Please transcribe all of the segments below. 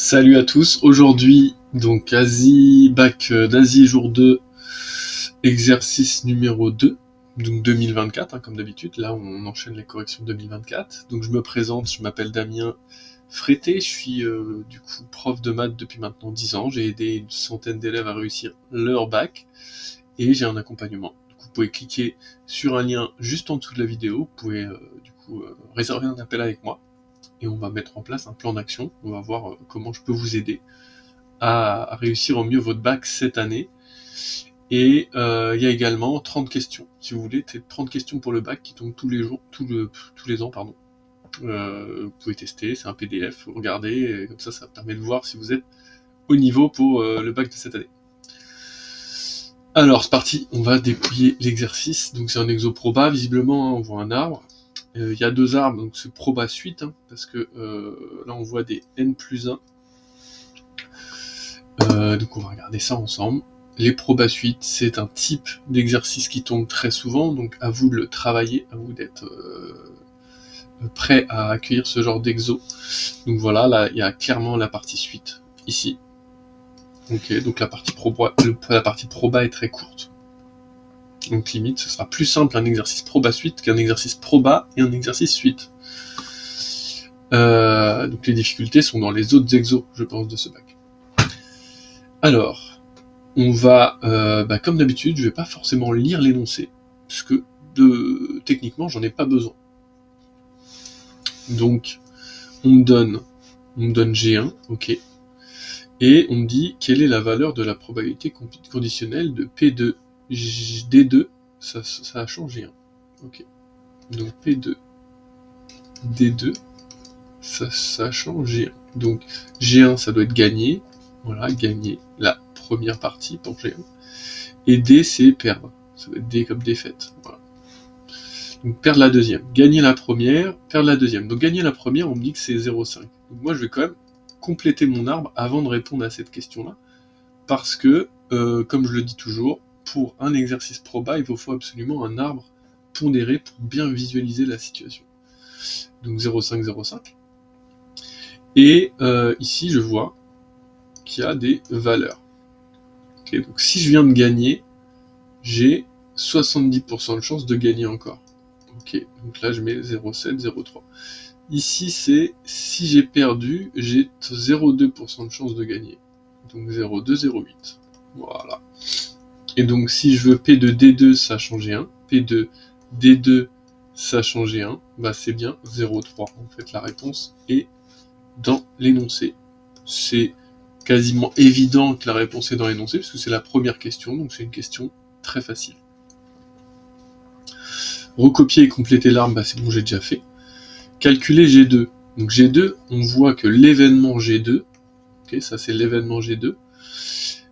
Salut à tous, aujourd'hui donc bac d'Asie jour 2, exercice numéro 2, donc 2024 comme d'habitude, là on enchaîne les corrections 2024. Donc je me présente, je m'appelle Damien Frété, je suis du coup prof de maths depuis maintenant 10 ans, j'ai aidé une centaine d'élèves à réussir leur bac et j'ai un accompagnement. Donc vous pouvez cliquer sur un lien juste en dessous de la vidéo, vous pouvez réserver un appel avec moi. Et on va mettre en place un plan d'action. On va voir comment je peux vous aider à réussir au mieux votre bac cette année. Et il y a également 30 questions. Si vous voulez, 30 questions pour le bac qui tombent tous les jours, tous les ans, pardon. Vous pouvez tester, c'est un PDF, regardez, et comme ça permet de voir si vous êtes au niveau pour le bac de cette année. Alors, c'est parti, on va dépouiller l'exercice. Donc c'est un exo proba, visiblement, on voit un arbre. Il y a deux arbres, donc c'est proba suite, parce que là on voit des n plus 1. Donc on va regarder ça ensemble. Les proba suite, c'est un type d'exercice qui tombe très souvent, donc à vous de le travailler, à vous d'être prêt à accueillir ce genre d'exo. Donc voilà, là il y a clairement la partie suite, ici. Ok, donc la partie proba est très courte. Donc limite, ce sera plus simple un exercice proba suite qu'un exercice proba et un exercice suite. Donc les difficultés sont dans les autres exos, je pense, de ce bac. Alors, on va, comme d'habitude, je vais pas forcément lire l'énoncé, puisque techniquement, j'en ai pas besoin. Donc, on me donne G1, ok, et on me dit quelle est la valeur de la probabilité conditionnelle de P2 D2, ça a changé, ok. Donc P2 D2, ça change G1. Donc G1, ça doit être gagné, voilà, gagner la première partie pour G1. Et D, c'est perdre, ça doit être D comme défaite, voilà. Donc perdre la deuxième, gagner la première, perdre la deuxième. Donc gagner la première, on me dit que c'est 0,5. Donc moi, je vais quand même compléter mon arbre avant de répondre à cette question-là, parce que, comme je le dis toujours, pour un exercice proba, il vous faut absolument un arbre pondéré pour bien visualiser la situation. Donc 0,5, 0,5. Et ici, je vois qu'il y a des valeurs. Okay, donc si je viens de gagner, j'ai 70% de chance de gagner encore. Ok, donc là je mets 0,7, 0,3. Ici c'est, si j'ai perdu, j'ai 0,2% de chance de gagner. Donc 0,2, 0,8. Voilà. Et donc si je veux P de D2, ça a changé 1. P de D2, ça a changé 1. Bah c'est bien 0,3. En fait, la réponse est dans l'énoncé. C'est quasiment évident que la réponse est dans l'énoncé, puisque c'est la première question, donc c'est une question très facile. Recopier et compléter l'arbre, bah c'est bon, j'ai déjà fait. Calculer G2. Donc G2, on voit que l'événement G2, ok, ça c'est l'événement G2,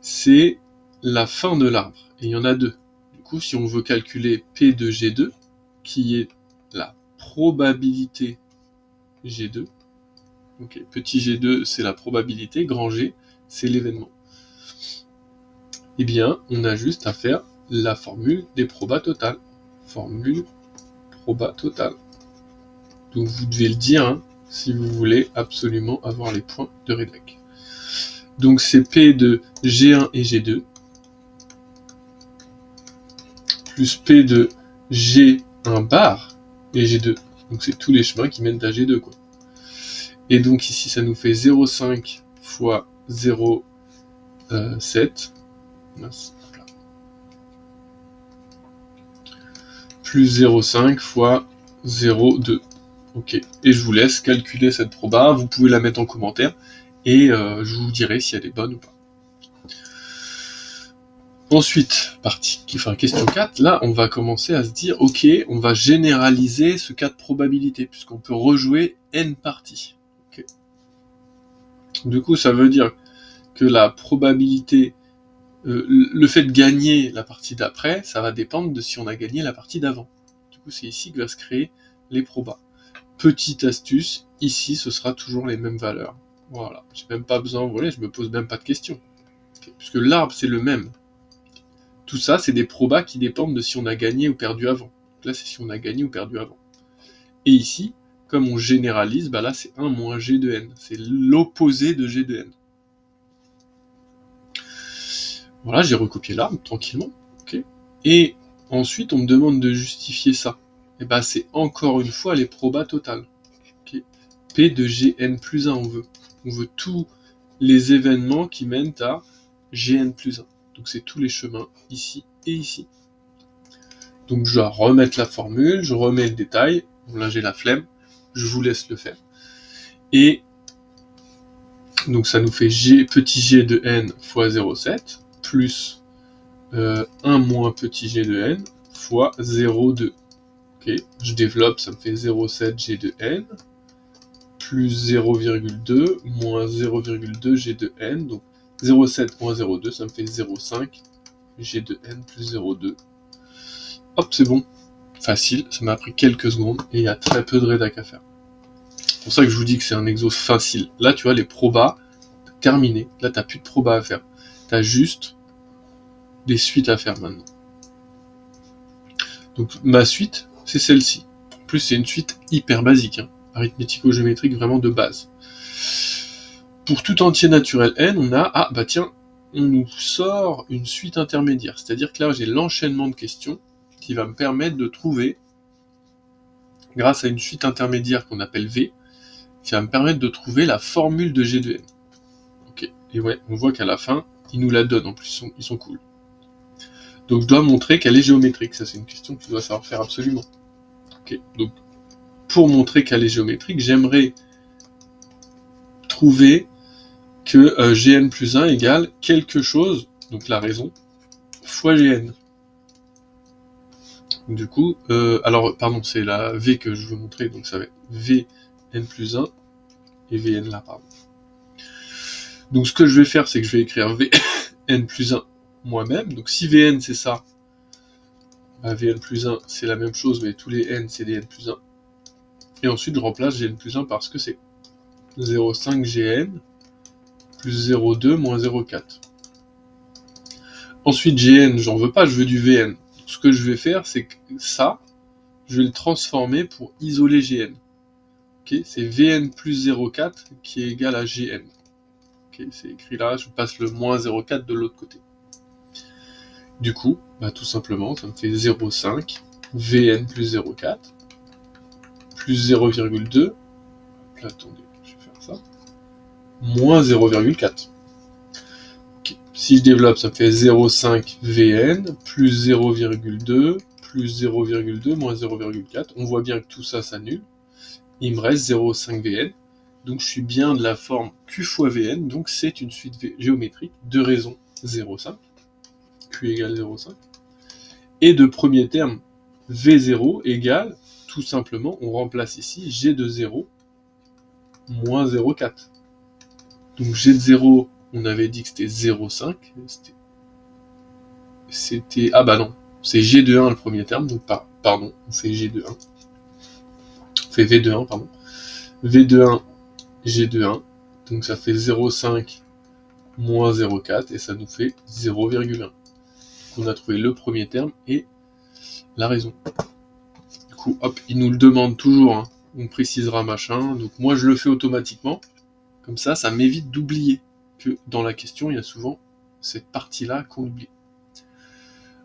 c'est la fin de l'arbre, et il y en a deux. Du coup, si on veut calculer P de G2, qui est la probabilité G2, ok, petit G2 c'est la probabilité, grand G c'est l'événement. Eh bien, on a juste à faire la formule des probas totales. Formule proba totale. Donc vous devez le dire si vous voulez absolument avoir les points de rédac. Donc c'est P de G1 et G2 plus P de G1 bar et G2. Donc c'est tous les chemins qui mènent à G2 quoi. Et donc ici ça nous fait 0,5 fois 0,7 plus 0,5 fois 0,2. Ok, et je vous laisse calculer cette proba, vous pouvez la mettre en commentaire, et je vous dirai si elle est bonne ou pas. Ensuite, question 4, là on va commencer à se dire, ok, on va généraliser ce cas de probabilité, puisqu'on peut rejouer n parties. Okay. Du coup, ça veut dire que la probabilité, le fait de gagner la partie d'après, ça va dépendre de si on a gagné la partie d'avant. Du coup, c'est ici que va se créer les probas. Petite astuce, ici ce sera toujours les mêmes valeurs. Voilà, j'ai même pas besoin, vous voyez, je me pose même pas de questions. Okay. Puisque l'arbre c'est le même. Tout ça, c'est des probas qui dépendent de si on a gagné ou perdu avant. Donc là, c'est si on a gagné ou perdu avant. Et ici, comme on généralise, bah là c'est 1 moins g de n. C'est l'opposé de g de n. Voilà, j'ai recopié là, tranquillement. Okay. Et ensuite, on me demande de justifier ça. Et bah c'est encore une fois les probas totales. Okay. P de gn plus 1, on veut. On veut tous les événements qui mènent à gn plus 1. Donc c'est tous les chemins, ici et ici. Donc je dois remettre la formule, je remets le détail. Bon, là j'ai la flemme, je vous laisse le faire. Et donc ça nous fait g, petit g de n fois 0,7 plus 1 moins petit g de n fois 0,2. Okay. Je développe, ça me fait 0,7 g de n plus 0,2 moins 0,2 g de n. Donc 0,7 moins 0,2, ça me fait 0,5 g de n plus 0,2. Hop, c'est bon. Facile, ça m'a pris quelques secondes et il y a très peu de rédac à faire. C'est pour ça que je vous dis que c'est un exo facile. Là, tu vois, les probas, terminé. Là, tu n'as plus de probas à faire. Tu as juste des suites à faire maintenant. Donc, ma suite, c'est celle-ci. En plus, c'est une suite hyper basique, hein. Arithmético-géométrique vraiment de base. Pour tout entier naturel n, on a, ah bah tiens, on nous sort une suite intermédiaire. C'est-à-dire que là, j'ai l'enchaînement de questions qui va me permettre de trouver, grâce à une suite intermédiaire qu'on appelle V, qui va me permettre de trouver la formule de G de n. Ok. Et ouais, on voit qu'à la fin, ils nous la donnent, en plus, ils sont cool. Donc je dois montrer qu'elle est géométrique. Ça, c'est une question que tu dois savoir faire absolument. Ok. Donc, pour montrer qu'elle est géométrique, j'aimerais trouver que Gn plus 1 égale quelque chose, donc la raison, fois Gn. Du coup, alors, pardon, c'est la V que je veux montrer, donc ça va être Vn plus 1 et Vn là, pardon. Donc ce que je vais faire, c'est que je vais écrire Vn plus 1 moi-même. Donc si Vn c'est ça, bah, Vn plus 1 c'est la même chose, mais tous les n c'est des n plus 1. Et ensuite je remplace Gn plus 1 par ce que c'est. 0,5 Gn plus 0,2 moins 0,4. Ensuite Gn, j'en veux pas, je veux du Vn. Ce que je vais faire, c'est que ça, je vais le transformer pour isoler Gn. Okay, c'est Vn plus 0,4 qui est égal à Gn. Okay, c'est écrit là, je passe le moins 0,4 de l'autre côté. Du coup, bah, tout simplement, ça me fait 0,5 Vn plus 0,4 plus 0,2. Attendez, je vais faire ça. Moins 0,4. Okay. Si je développe, ça me fait 0,5 Vn plus 0,2 plus 0,2 moins 0,4. On voit bien que tout ça s'annule. Il me reste 0,5 Vn. Donc je suis bien de la forme Q fois Vn. Donc c'est une suite géométrique de raison 0,5. Q égale 0,5. Et de premier terme, V0 égale, tout simplement, on remplace ici G de 0 moins 0,4. Donc G de 0, on avait dit que c'était 0,5. C'était... Ah bah non, c'est G de 1 le premier terme, donc pardon, on fait G de 1. On fait V de 1, pardon. V de 1, G de 1, donc ça fait 0,5 moins 0,4, et ça nous fait 0,1. On a trouvé le premier terme et la raison. Du coup, hop, il nous le demande toujours, hein. On précisera machin, donc moi je le fais automatiquement, comme ça m'évite d'oublier que dans la question, il y a souvent cette partie-là qu'on oublie.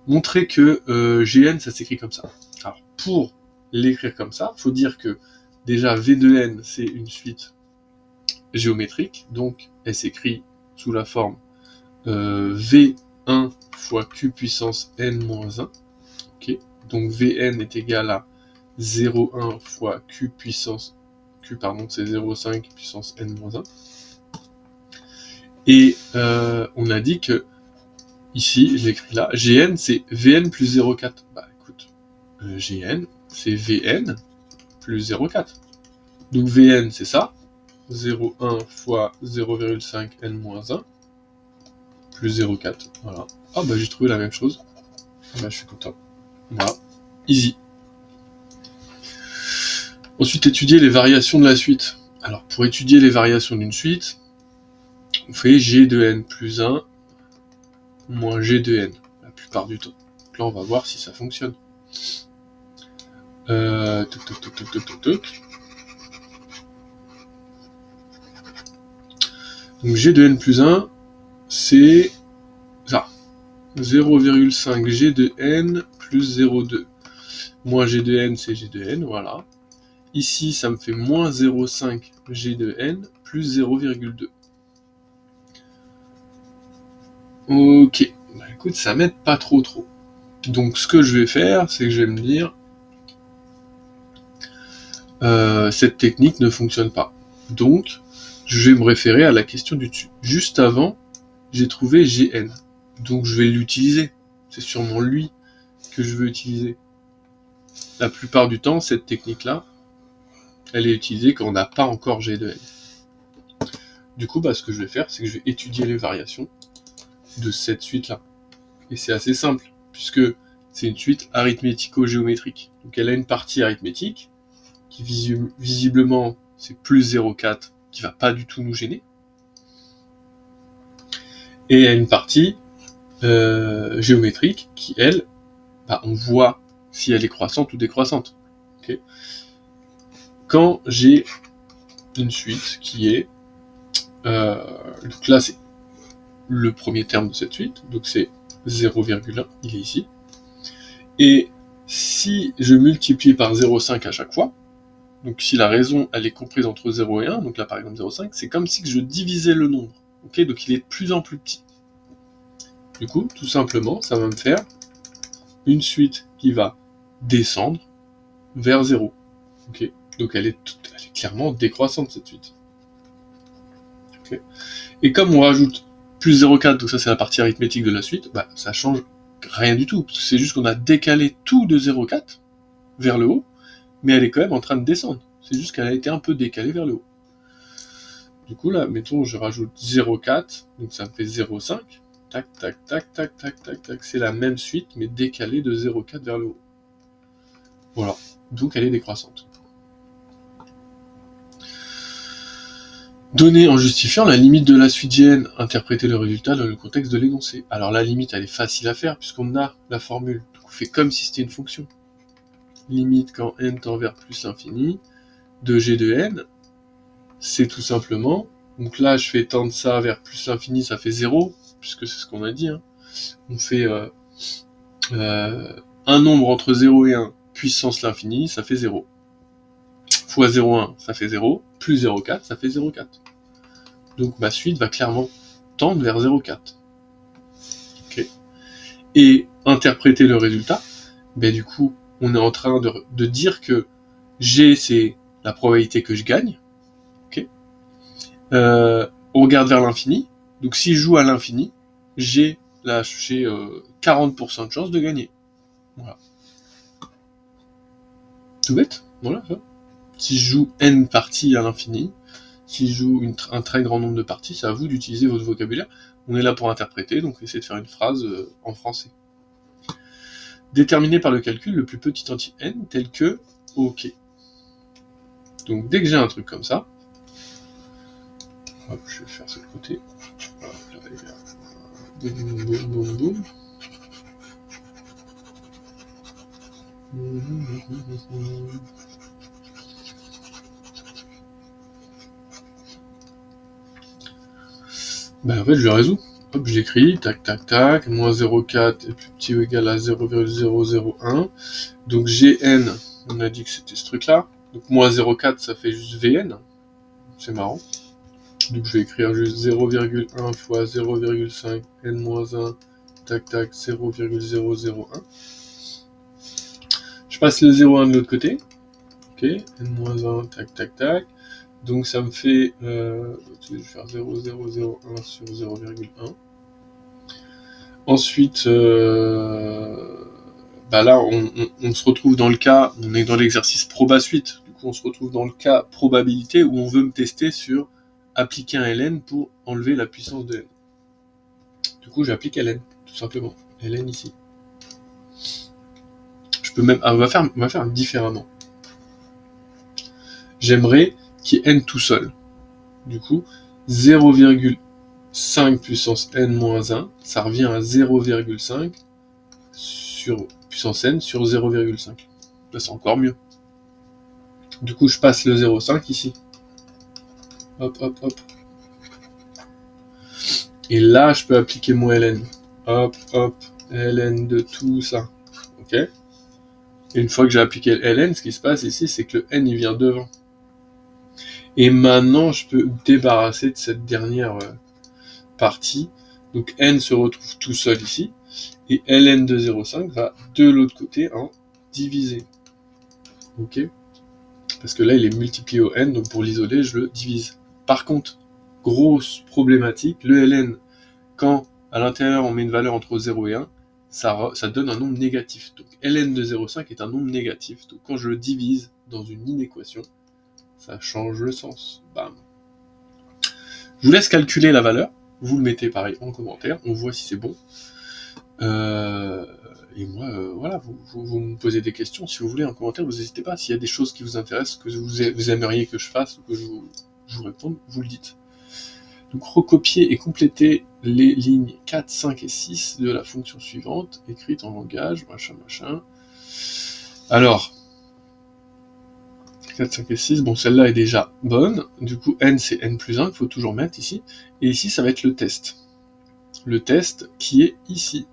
Montrer que Gn, ça s'écrit comme ça. Alors, pour l'écrire comme ça, il faut dire que déjà V de n, c'est une suite géométrique, donc elle s'écrit sous la forme V1 fois Q puissance n-1. Okay. Donc Vn est égal à 0,1 fois Q puissance... Q, pardon, c'est 0,5 puissance n-1. Et on a dit que, ici, je l'écris là, Gn c'est Vn plus 0,4. Bah écoute, Gn c'est Vn plus 0,4. Donc Vn c'est ça, 0,1 fois 0,5 n-1 plus 0,4. Voilà. Ah bah j'ai trouvé la même chose. Bah je suis content. Voilà. Easy. Ensuite, étudier les variations de la suite. Alors, pour étudier les variations d'une suite, on fait G de n plus 1 moins G de n, la plupart du temps. Donc là, on va voir si ça fonctionne. Donc g de n plus 1, c'est ça. 0,5 g de n plus 0,2. Moins g de n, c'est g de n, voilà. Ici, ça me fait moins 0,5 g de n plus 0,2. Ok, bah écoute, ça m'aide pas trop. Donc ce que je vais faire, c'est que je vais me dire, cette technique ne fonctionne pas. Donc, je vais me référer à la question du dessus. Juste avant, j'ai trouvé Gn. Donc je vais l'utiliser. C'est sûrement lui que je veux utiliser. La plupart du temps, cette technique-là, elle est utilisée quand on n'a pas encore G de n. Du coup, ce que je vais faire, c'est que je vais étudier les variations de cette suite-là. Et c'est assez simple, puisque c'est une suite arithmético-géométrique. Donc elle a une partie arithmétique, qui visiblement, c'est plus 0,4, qui va pas du tout nous gêner. Et elle a une partie géométrique, qui elle, on voit si elle est croissante ou décroissante. Okay. Quand j'ai une suite qui est... donc là, c'est le premier terme de cette suite, donc c'est 0,1, il est ici. Et si je multiplie par 0,5 à chaque fois, donc si la raison elle est comprise entre 0 et 1, donc là par exemple 0,5, c'est comme si je divisais le nombre. Okay, donc il est de plus en plus petit. Du coup, tout simplement, ça va me faire une suite qui va descendre vers 0. Okay, donc elle est clairement décroissante cette suite. Okay. Et comme on rajoute plus 0,4, donc ça c'est la partie arithmétique de la suite, ça change rien du tout. C'est juste qu'on a décalé tout de 0,4 vers le haut, mais elle est quand même en train de descendre. C'est juste qu'elle a été un peu décalée vers le haut. Du coup là, mettons, je rajoute 0,4, donc ça me fait 0,5. Tac, tac, tac, tac, tac, tac, tac. C'est la même suite, mais décalée de 0,4 vers le haut. Voilà. Donc elle est décroissante. Donner en justifiant la limite de la suite Gn, interpréter le résultat dans le contexte de l'énoncé. Alors la limite, elle est facile à faire puisqu'on a la formule. Donc on fait comme si c'était une fonction. Limite quand n tend vers plus l'infini de g de n, c'est tout simplement, donc là je fais tendre ça vers plus l'infini, ça fait 0, puisque c'est ce qu'on a dit. Hein. On fait un nombre entre 0 et 1 puissance l'infini, ça fait 0. Fois 0,1, ça fait 0, plus 0,4, ça fait 0,4. Donc ma suite va clairement tendre vers 0,4. Okay. Et interpréter le résultat, du coup, on est en train de dire que G, c'est la probabilité que je gagne. Okay. On regarde vers l'infini. Donc si je joue à l'infini, j'ai 40% de chance de gagner. Voilà. Tout bête, voilà. Si je joue n parties à l'infini, si je joue un très grand nombre de parties, c'est à vous d'utiliser votre vocabulaire. On est là pour interpréter, donc essayez de faire une phrase en français. Déterminé par le calcul le plus petit entier n tel que OK. Donc dès que j'ai un truc comme ça, hop, je vais faire ce côté. Boum, boum, boum, boum. En fait, je le résous. Hop, j'écris, tac, tac, tac, moins 0,4 est plus petit ou égal à 0,001. Donc Gn, on a dit que c'était ce truc-là. Donc moins 0,4, ça fait juste Vn. C'est marrant. Donc je vais écrire juste 0,1 fois 0,5 n-1, tac, tac, 0,001. Je passe le 0,1 de l'autre côté. Ok, n-1, tac, tac, tac. Donc ça me fait, je vais faire 0,001 sur 0,1. Ensuite, là, on se retrouve dans le cas, on est dans l'exercice proba suite. Du coup, on se retrouve dans le cas probabilité où on veut me tester sur appliquer un ln pour enlever la puissance de n. Du coup, j'applique ln, tout simplement. ln ici. Je peux même, on va faire différemment. J'aimerais qu'il y ait n tout seul. Du coup, 0,5 puissance n-1, ça revient à 0,5 sur puissance n sur 0,5. Là, c'est encore mieux. Du coup, je passe le 0,5 ici. Hop, hop, hop. Et là, je peux appliquer mon ln. Hop, hop, ln de tout ça. Ok. Et une fois que j'ai appliqué le ln, ce qui se passe ici, c'est que le n, il vient devant. Et maintenant, je peux me débarrasser de cette dernière partie. Donc n se retrouve tout seul ici. Et ln de 0,5 va de l'autre côté en diviser. Ok. Parce que là, il est multiplié au n, donc pour l'isoler, je le divise. Par contre, grosse problématique, le ln, quand à l'intérieur on met une valeur entre 0 et 1, ça donne un nombre négatif. Donc ln de 0,5 est un nombre négatif. Donc quand je le divise dans une inéquation, ça change le sens. Bam. Je vous laisse calculer la valeur. Vous le mettez pareil en commentaire. On voit si c'est bon. Et moi, voilà, vous me posez des questions. Si vous voulez en commentaire, vous n'hésitez pas. S'il y a des choses qui vous intéressent, que vous aimeriez que je fasse, ou que je vous réponde, vous le dites. Donc recopier et compléter les lignes 4, 5 et 6 de la fonction suivante, écrite en langage, machin, machin. Alors, 4, 5 et 6, bon celle-là est déjà bonne, du coup n c'est n plus 1 qu'il faut toujours mettre ici, et ici ça va être le test. Le test qui est ici.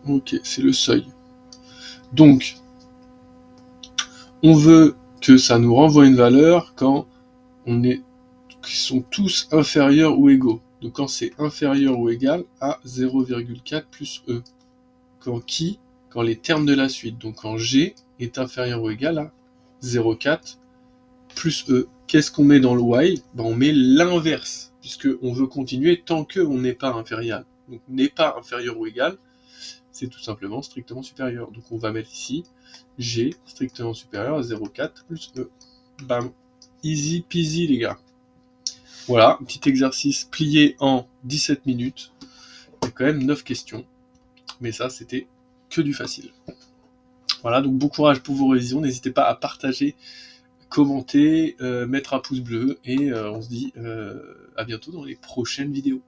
Ok, c'est le seuil. Donc, on veut que ça nous renvoie une valeur quand on est, qui sont tous inférieurs ou égaux. Donc quand c'est inférieur ou égal à 0,4 plus E. Quand les termes de la suite, donc quand G est inférieur ou égal à 0,4 plus E. Qu'est-ce qu'on met dans le while? On met l'inverse, puisqu'on veut continuer tant qu'on n'est pas inférieur. Donc n'est pas inférieur ou égal, c'est tout simplement strictement supérieur. Donc on va mettre ici G strictement supérieur à 0,4 plus E. Bam. Easy peasy les gars. Voilà, un petit exercice plié en 17 minutes. Il y a quand même 9 questions. Mais ça, c'était que du facile. Voilà, donc bon courage pour vos révisions. N'hésitez pas à partager, commenter, mettre un pouce bleu. Et on se dit à bientôt dans les prochaines vidéos.